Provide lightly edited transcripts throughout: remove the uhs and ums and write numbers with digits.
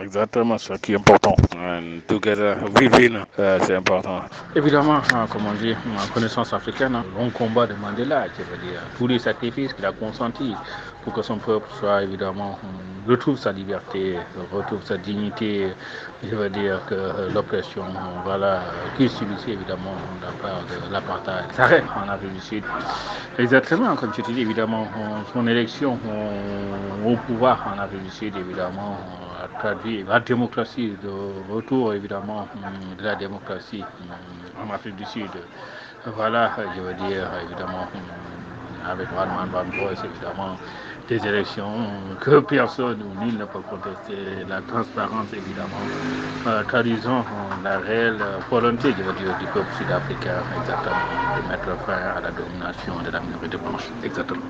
Exactement, ce qui est important. Together, vivre, c'est important. Évidemment, comme on dit, en connaissance africaine, long combat de Mandela, je veux dire, tous les sacrifices qu'il a consentis pour que son peuple soit évidemment retrouve sa liberté, retrouve sa dignité. Je veux dire que l'oppression, voilà, qu'il subissait évidemment de la part de l'apartheid s'arrête en Afrique du Sud. Exactement, comme tu dis, évidemment, son élection au pouvoir en Afrique du Sud, évidemment, a traduit la démocratie, de retour évidemment de la démocratie en Afrique du Sud. Voilà, je veux dire, évidemment, avec Warman Van Boys, évidemment, des élections que personne ou nul ne peut contester, la transparence, évidemment, traduisant la réelle volonté, je veux dire, du peuple sud-africain, exactement, de mettre fin à la domination de la minorité blanche, exactement.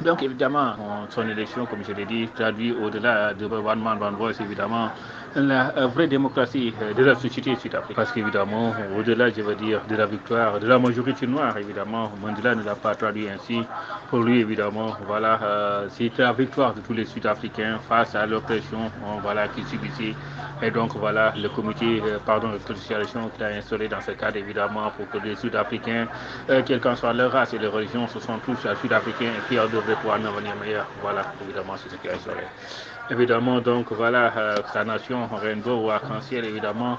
Donc, évidemment, son élection, comme je l'ai dit, traduit au-delà de One Man, One Voice, évidemment, la vraie démocratie de la société sud-africaine. Parce qu'évidemment, au-delà, je veux dire, de la victoire de la majorité noire, évidemment, Mandela ne l'a pas traduit ainsi. Pour lui, évidemment, voilà, c'est la victoire de tous les Sud-Africains face à l'oppression, voilà, qui subissait. Et donc, voilà, le comité, d'autorisation qu'il a instauré dans ce cadre, évidemment, pour que les Sud-Africains, quelle qu'en soit leur race et leur religion, se sont tous Sud-Africains et qui devraient pouvoir un avenir meilleur. Voilà, évidemment, c'est ce qu'il a instauré. Évidemment, donc, voilà, sa nation, Rainbow ou Arc-en-Ciel, évidemment,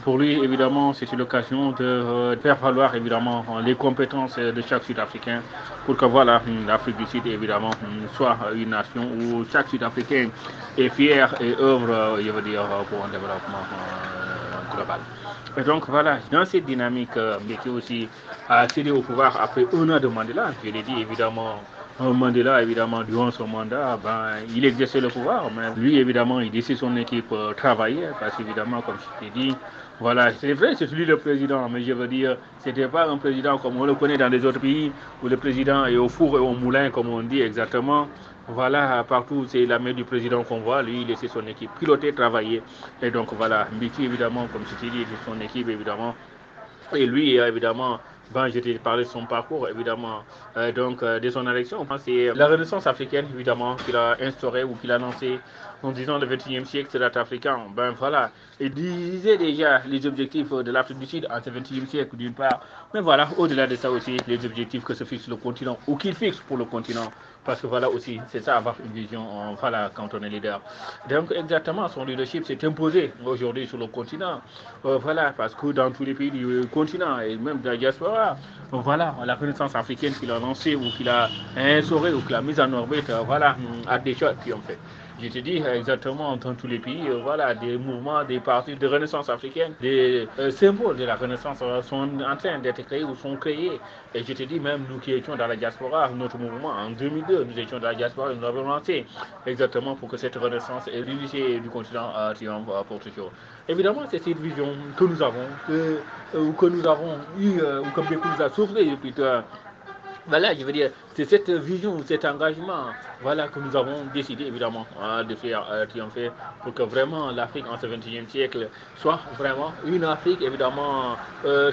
pour lui, évidemment, c'est l'occasion de faire valoir, évidemment, les compétences de chaque Sud-Africain pour que, voilà, l'Afrique du Sud, évidemment, soit une nation où chaque Sud-Africain est fier et œuvre, je veux dire, pour un développement global. Et donc, voilà, dans cette dynamique, Mbeki aussi a accédé au pouvoir après un an de Mandela. Je l'ai dit, évidemment, Mandela, évidemment, durant son mandat, il exerçait le pouvoir, mais lui, évidemment, il laissait son équipe travailler, parce qu'évidemment, comme je t'ai dit, voilà, c'est vrai, c'est lui le président, mais je veux dire, c'était pas un président comme on le connaît dans les autres pays, où le président est au four et au moulin, comme on dit exactement. Voilà, partout, c'est la main du président qu'on voit. Lui, il laissait son équipe piloter, travailler. Et donc, voilà, Mbeki, évidemment, comme je t'ai dit, son équipe, évidemment. Et lui, évidemment, je t'ai parlé de son parcours, évidemment, de son élection. C'est la Renaissance africaine, évidemment, qu'il a instaurée ou qu'il a lancée en disant le 21e siècle, c'est l'art africain. Voilà, il disait déjà les objectifs de l'Afrique du Sud en ce 21e siècle, d'une part. Mais voilà, au-delà de ça aussi, les objectifs que se fixe le continent ou qu'il fixe pour le continent. Parce que voilà aussi, c'est ça, avoir une vision, voilà, quand on est leader. Donc, exactement, son leadership s'est imposé aujourd'hui sur le continent. Voilà, parce que dans tous les pays du continent et même de la diaspora, voilà, la Renaissance africaine qu'il a lancée ou qu'il a instaurée ou qu'il a mise en orbite, voilà, a des choses qui ont fait. Je te dis exactement dans tous les pays, voilà, des mouvements, des partis de renaissance africaine, des symboles de la renaissance sont en train d'être créés ou sont créés. Et je te dis même, nous qui étions dans la diaspora, notre mouvement en 2002, nous étions dans la diaspora, nous avons lancé exactement pour que cette renaissance et l'unité du continent triomphe pour toujours. Évidemment, c'est cette vision que nous avons, que nous avons eue, ou que nous a soufflé depuis voilà, je veux dire, c'est cette vision, cet engagement, voilà, que nous avons décidé évidemment de faire triompher pour que vraiment l'Afrique en ce 21e siècle soit vraiment une Afrique évidemment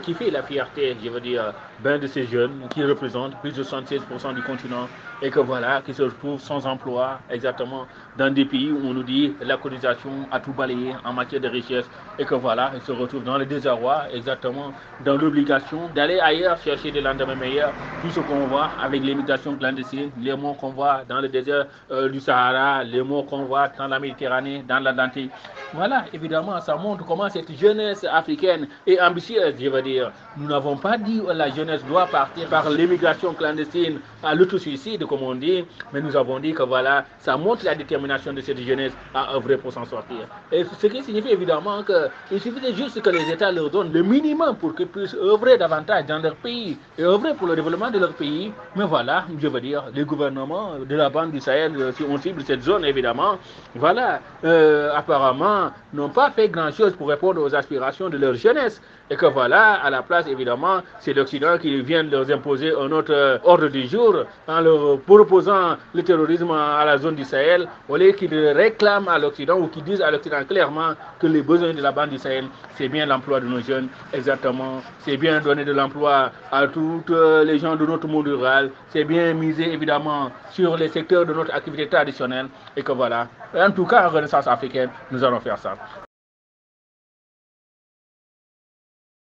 qui fait la fierté, je veux dire, de ces jeunes qui représentent plus de 76% du continent et que voilà, qui se retrouvent sans emploi exactement dans des pays où on nous dit la colonisation a tout balayé en matière de richesse et que voilà, ils se retrouvent dans le désarroi exactement, dans l'obligation d'aller ailleurs chercher des lendemains meilleurs, tout ce qu'on voit avec l'immigration clandestine, les morts qu'on voit dans le désert du Sahara, les morts qu'on voit dans la Méditerranée, dans l'Atlantique. Voilà, évidemment, ça montre comment cette jeunesse africaine est ambitieuse, je veux dire. Nous n'avons pas dit que la jeunesse doit partir par l'immigration clandestine à l'autosuicide, comme on dit, mais nous avons dit que voilà, ça montre la détermination de cette jeunesse à œuvrer pour s'en sortir. Et ce qui signifie évidemment qu'il suffisait juste que les États leur donnent le minimum pour qu'ils puissent œuvrer davantage dans leur pays et œuvrer pour le développement de leur pays. Mais voilà, je veux dire, les gouvernements de la bande du Sahel, si on cible cette zone évidemment, voilà, apparemment, n'ont pas fait grand-chose pour répondre aux aspirations de leur jeunesse. Et que voilà, à la place, évidemment, c'est l'Occident qui vient de leur imposer un autre ordre du jour en leur proposant le terrorisme à la zone du Sahel, au lieu qu'ils réclament à l'Occident ou qu'ils disent à l'Occident clairement que les besoins de la bande du Sahel, c'est bien l'emploi de nos jeunes, exactement, c'est bien donner de l'emploi à tous les gens de notre monde rural, c'est bien miser évidemment sur les secteurs de notre activité traditionnelle et que voilà. En tout cas, en Renaissance africaine, nous allons faire ça.